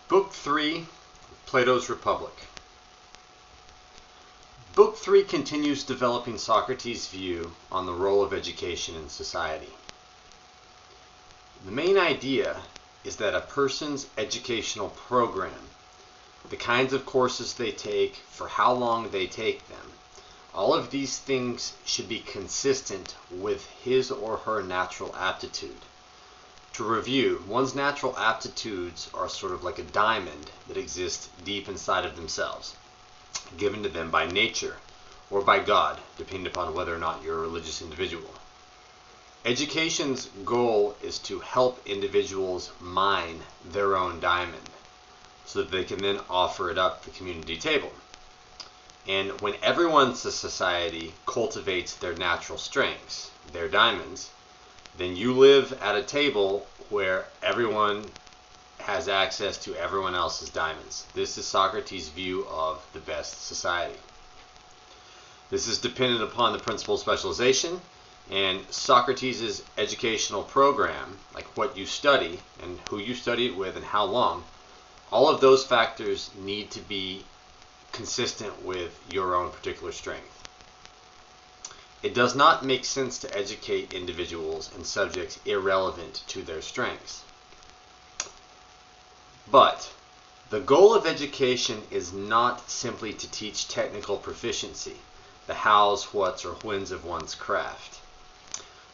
Book 3, Plato's Republic. Book 3 continues developing Socrates' view on the role of education in society. The main idea is that a person's educational program, the kinds of courses they take, for how long they take them, all of these things should be consistent with his or her natural aptitude. To review, one's natural aptitudes are sort of like a diamond that exists deep inside of themselves, given to them by nature or by God, depending upon whether or not you're a religious individual. Education's goal is to help individuals mine their own diamond so that they can then offer it up the community table. And when everyone in society cultivates their natural strengths, their diamonds, then you live at a table where everyone has access to everyone else's diamonds. This is Socrates' view of the best society. This is dependent upon the principle of specialization, and Socrates' educational program, like what you study and who you study it with and how long, all of those factors need to be consistent with your own particular strength. It does not make sense to educate individuals in subjects irrelevant to their strengths. But the goal of education is not simply to teach technical proficiency, the hows, whats, or whens of one's craft.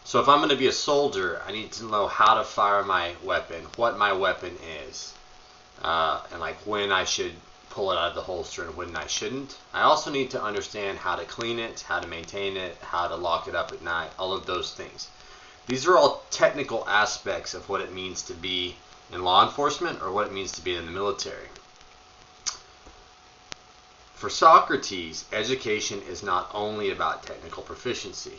So if I'm going to be a soldier, I need to know how to fire my weapon, what my weapon is, and like when I should pull it out of the holster and when I shouldn't. I also need to understand how to clean it, how to maintain it, how to lock it up at night, all of those things. These are all technical aspects of what it means to be in law enforcement or what it means to be in the military. For Socrates, education is not only about technical proficiency.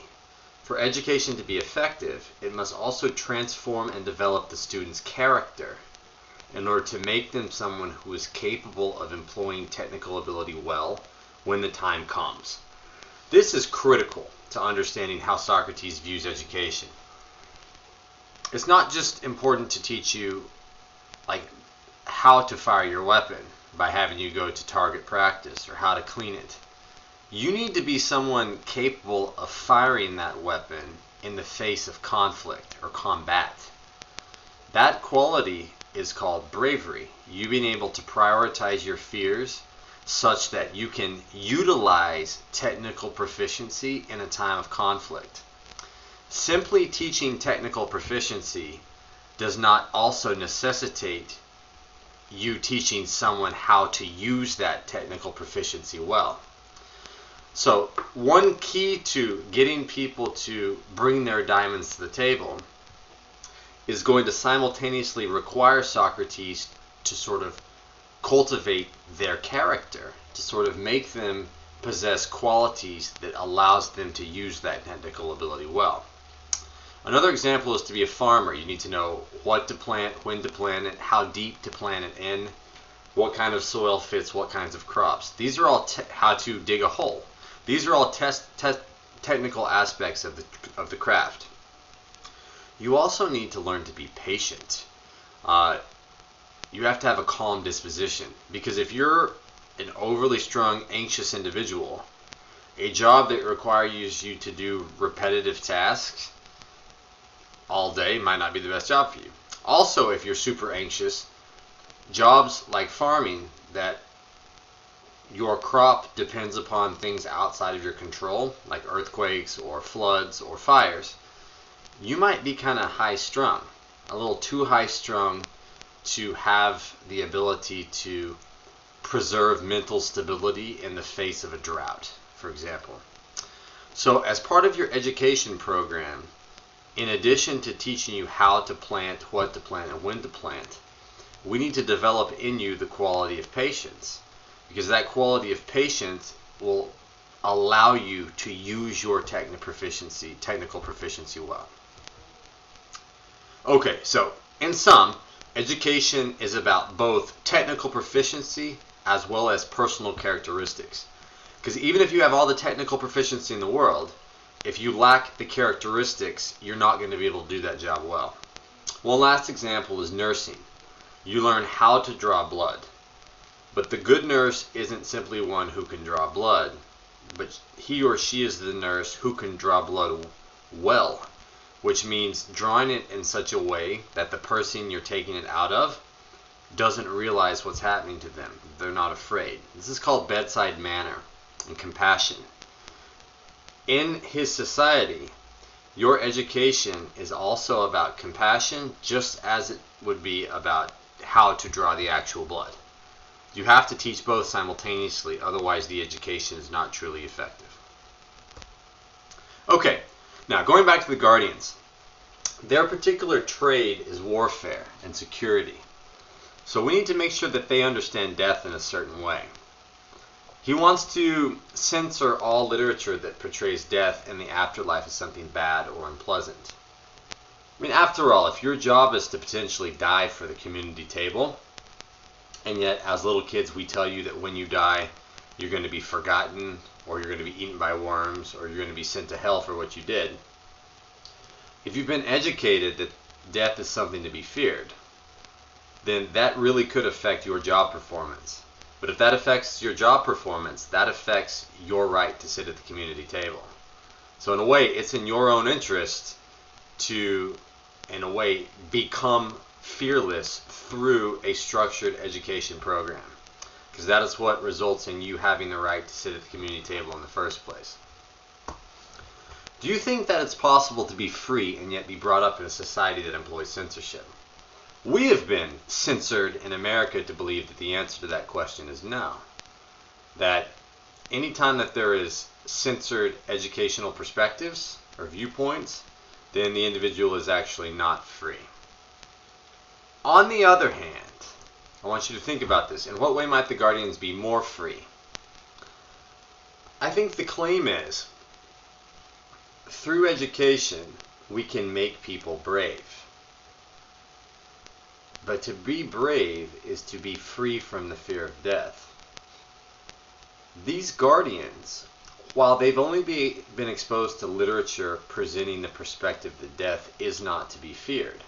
For education to be effective, it must also transform and develop the student's character in order to make them someone who is capable of employing technical ability well when the time comes. This is critical to understanding how Socrates views education. It's not just important to teach you like how to fire your weapon by having you go to target practice or how to clean it. You need to be someone capable of firing that weapon in the face of conflict or combat. That quality is called bravery. You being able to prioritize your fears such that you can utilize technical proficiency in a time of conflict. Simply teaching technical proficiency does not also necessitate you teaching someone how to use that technical proficiency well. So one key to getting people to bring their diamonds to the table is going to simultaneously require Socrates to sort of cultivate their character, to sort of make them possess qualities that allows them to use that technical ability well. Another example is to be a farmer. You need to know what to plant, when to plant it, how deep to plant it in, what kind of soil fits what kinds of crops. These are all how to dig a hole. These are all technical aspects of the craft. You also need to learn to be patient. You have to have a calm disposition, because if you're an overly strung, anxious individual, a job that requires you to do repetitive tasks all day might not be the best job for you. Also, if you're super anxious, jobs like farming that your crop depends upon things outside of your control, like earthquakes or floods or fires, you might be kind of high-strung, a little too high-strung to have the ability to preserve mental stability in the face of a drought, for example. So as part of your education program, in addition to teaching you how to plant, what to plant, and when to plant, we need to develop in you the quality of patience, because that quality of patience will allow you to use your technical proficiency well. Okay, so in sum, education is about both technical proficiency as well as personal characteristics. Because even if you have all the technical proficiency in the world, if you lack the characteristics, you're not going to be able to do that job well. One last example is nursing. You learn how to draw blood. But the good nurse isn't simply one who can draw blood, but he or she is the nurse who can draw blood well, which means drawing it in such a way that the person you're taking it out of doesn't realize what's happening to them. They're not afraid. This is called bedside manner and compassion. In his society, your education is also about compassion, just as it would be about how to draw the actual blood. You have to teach both simultaneously, otherwise the education is not truly effective. Okay, now going back to the guardians. Their particular trade is warfare and security. So we need to make sure that they understand death in a certain way. He wants to censor all literature that portrays death and the afterlife as something bad or unpleasant. I mean, after all, if your job is to potentially die for the community table, and yet as little kids we tell you that when you die, you're going to be forgotten, or you're going to be eaten by worms, or you're going to be sent to hell for what you did. If you've been educated that death is something to be feared, then that really could affect your job performance. But if that affects your job performance, that affects your right to sit at the community table. So in a way, it's in your own interest to, in a way, become fearless through a structured education program. Because that is what results in you having the right to sit at the community table in the first place. Do you think that it's possible to be free and yet be brought up in a society that employs censorship? We have been censored in America to believe that the answer to that question is no. That anytime that there is censored educational perspectives or viewpoints, then the individual is actually not free. On the other hand, I want you to think about this. In what way might the guardians be more free? I think the claim is, through education, we can make people brave. But to be brave is to be free from the fear of death. These guardians, while they've only been exposed to literature presenting the perspective that death is not to be feared,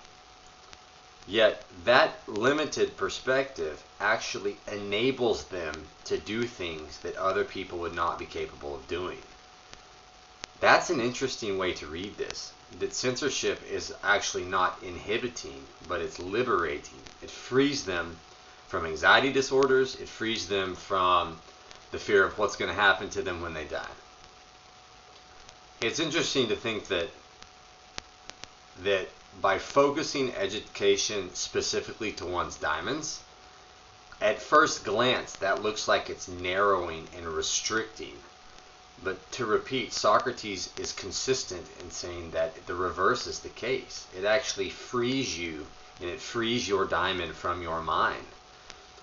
yet that limited perspective actually enables them to do things that other people would not be capable of doing. That's an interesting way to read this. That censorship is actually not inhibiting, but it's liberating. It frees them from anxiety disorders. It frees them from the fear of what's going to happen to them when they die. It's interesting to think that by focusing education specifically to one's diamonds, at first glance that looks like it's narrowing and restricting. But to repeat, Socrates is consistent in saying that the reverse is the case. It actually frees you, and it frees your diamond from your mind.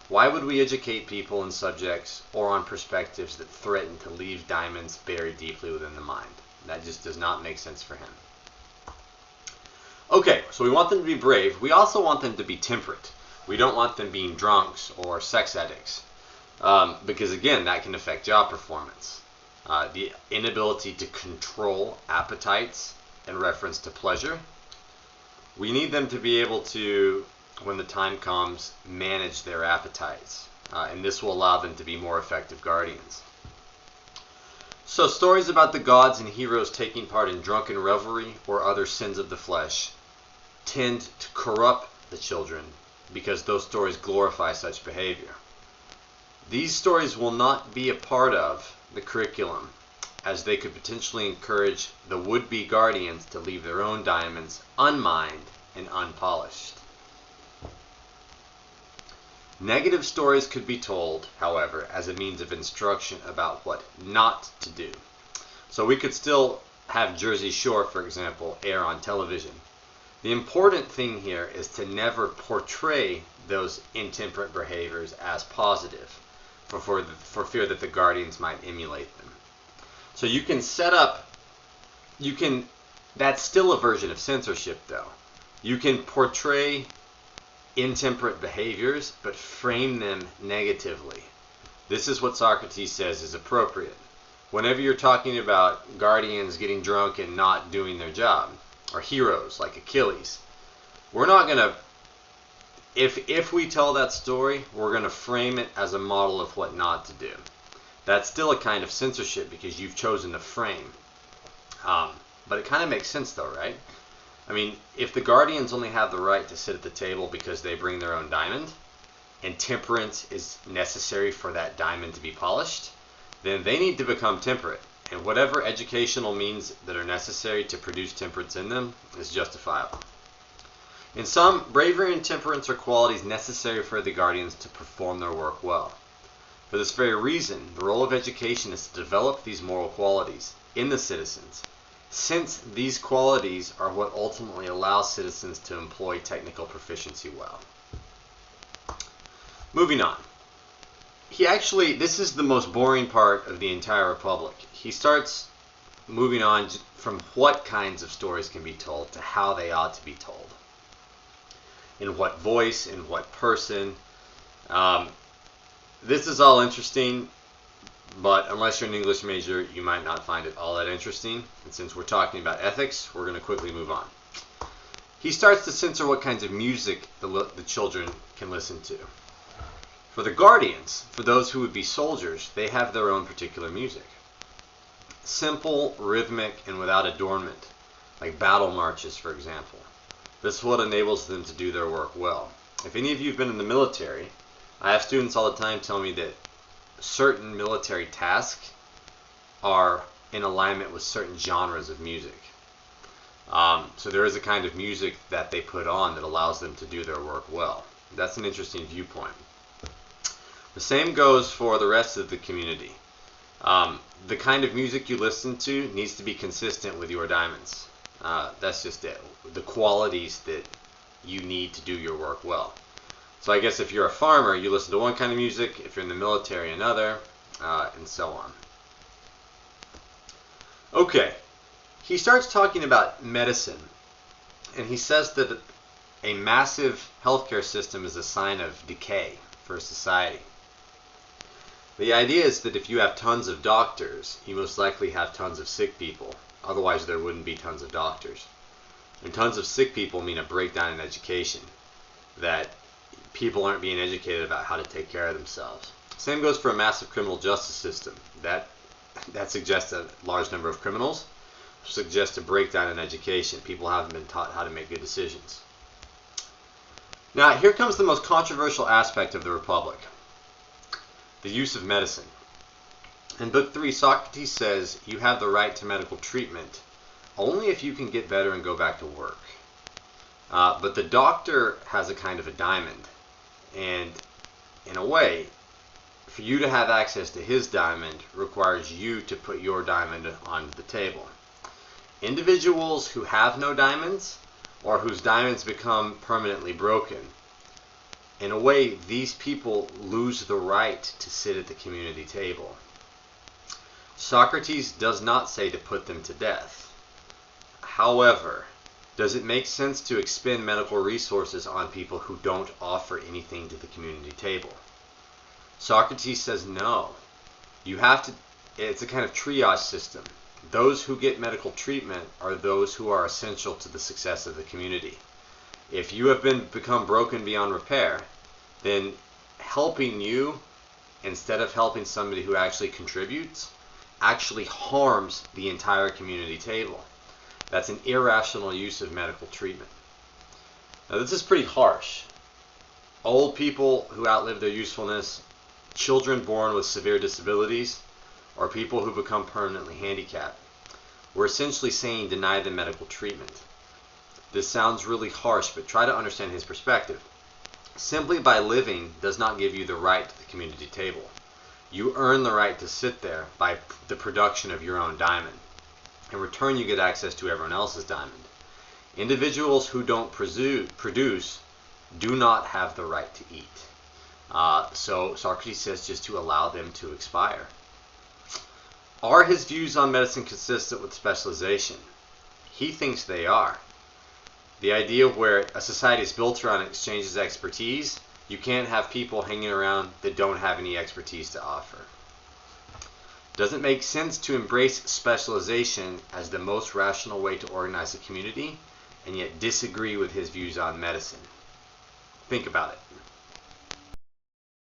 Why would we educate people in subjects or on perspectives that threaten to leave diamonds buried deeply within the mind? That just does not make sense for him. Okay, so we want them to be brave. We also want them to be temperate. We don't want them being drunks or sex addicts, because again, that can affect job performance. The inability to control appetites in reference to pleasure. We need them to be able to, when the time comes, manage their appetites. And this will allow them to be more effective guardians. So stories about the gods and heroes taking part in drunken revelry or other sins of the flesh tend to corrupt the children because those stories glorify such behavior. These stories will not be a part of the curriculum, as they could potentially encourage the would-be guardians to leave their own diamonds unmined and unpolished. Negative stories could be told, however, as a means of instruction about what not to do. So we could still have Jersey Shore, for example, air on television. The important thing here is to never portray those intemperate behaviors as positive, for fear that the guardians might emulate them. So you can set up, that's still a version of censorship though. You can portray intemperate behaviors, but frame them negatively. This is what Socrates says is appropriate. Whenever you're talking about guardians getting drunk and not doing their job, or heroes like Achilles, we're not going to if we tell that story, we're going to frame it as a model of what not to do. That's still a kind of censorship because you've chosen to frame. But it kind of makes sense though, right? I mean, if the guardians only have the right to sit at the table because they bring their own diamond, and temperance is necessary for that diamond to be polished, then they need to become temperate. And whatever educational means that are necessary to produce temperance in them is justifiable. In sum, bravery and temperance are qualities necessary for the guardians to perform their work well. For this very reason, the role of education is to develop these moral qualities in the citizens, since these qualities are what ultimately allows citizens to employ technical proficiency well. Moving on. This is the most boring part of the entire Republic. He starts moving on from what kinds of stories can be told to how they ought to be told. In what voice, in what person. This is all interesting, but unless you're an English major, you might not find it all that interesting. And since we're talking about ethics, we're going to quickly move on. He starts to censor what kinds of music the children can listen to. For the guardians, for those who would be soldiers, they have their own particular music. Simple, rhythmic, and without adornment, like battle marches, for example. This is what enables them to do their work well. If any of you have been in the military, I have students all the time tell me that certain military tasks are in alignment with certain genres of music. So there is a kind of music that they put on that allows them to do their work well. That's an interesting viewpoint. The same goes for the rest of the community. The kind of music you listen to needs to be consistent with your diamonds. That's just it. The qualities that you need to do your work well. So I guess if you're a farmer, you listen to one kind of music. If you're in the military, another, and so on. Okay. He starts talking about medicine, and he says that a massive healthcare system is a sign of decay for a society. The idea is that if you have tons of doctors, you most likely have tons of sick people. Otherwise, there wouldn't be tons of doctors. And tons of sick people mean a breakdown in education, that people aren't being educated about how to take care of themselves. Same goes for a massive criminal justice system. That suggests a large number of criminals, suggests a breakdown in education. People haven't been taught how to make good decisions. Now, here comes the most controversial aspect of the Republic. The use of medicine. In Book III, Socrates says you have the right to medical treatment only if you can get better and go back to work. But the doctor has a kind of a diamond. And in a way, for you to have access to his diamond requires you to put your diamond on the table. Individuals who have no diamonds or whose diamonds become permanently broken, in a way, these people lose the right to sit at the community table. Socrates does not say to put them to death. However, does it make sense to expend medical resources on people who don't offer anything to the community table? Socrates says no. It's a kind of triage system. Those who get medical treatment are those who are essential to the success of the community. If you have become broken beyond repair, then helping you instead of helping somebody who actually contributes actually harms the entire community table. That's an irrational use of medical treatment. Now, this is pretty harsh. Old people who outlive their usefulness, children born with severe disabilities, or people who become permanently handicapped. We're essentially saying deny them medical treatment. This sounds really harsh, but try to understand his perspective. Simply by living does not give you the right to the community table. You earn the right to sit there by the production of your own diamond. In return, you get access to everyone else's diamond. Individuals who don't produce do not have the right to eat. So Socrates says just to allow them to expire. Are his views on medicine consistent with specialization? He thinks they are. The idea where a society is built around exchanges of expertise, you can't have people hanging around that don't have any expertise to offer. Does it make sense to embrace specialization as the most rational way to organize a community, and yet disagree with his views on medicine? Think about it.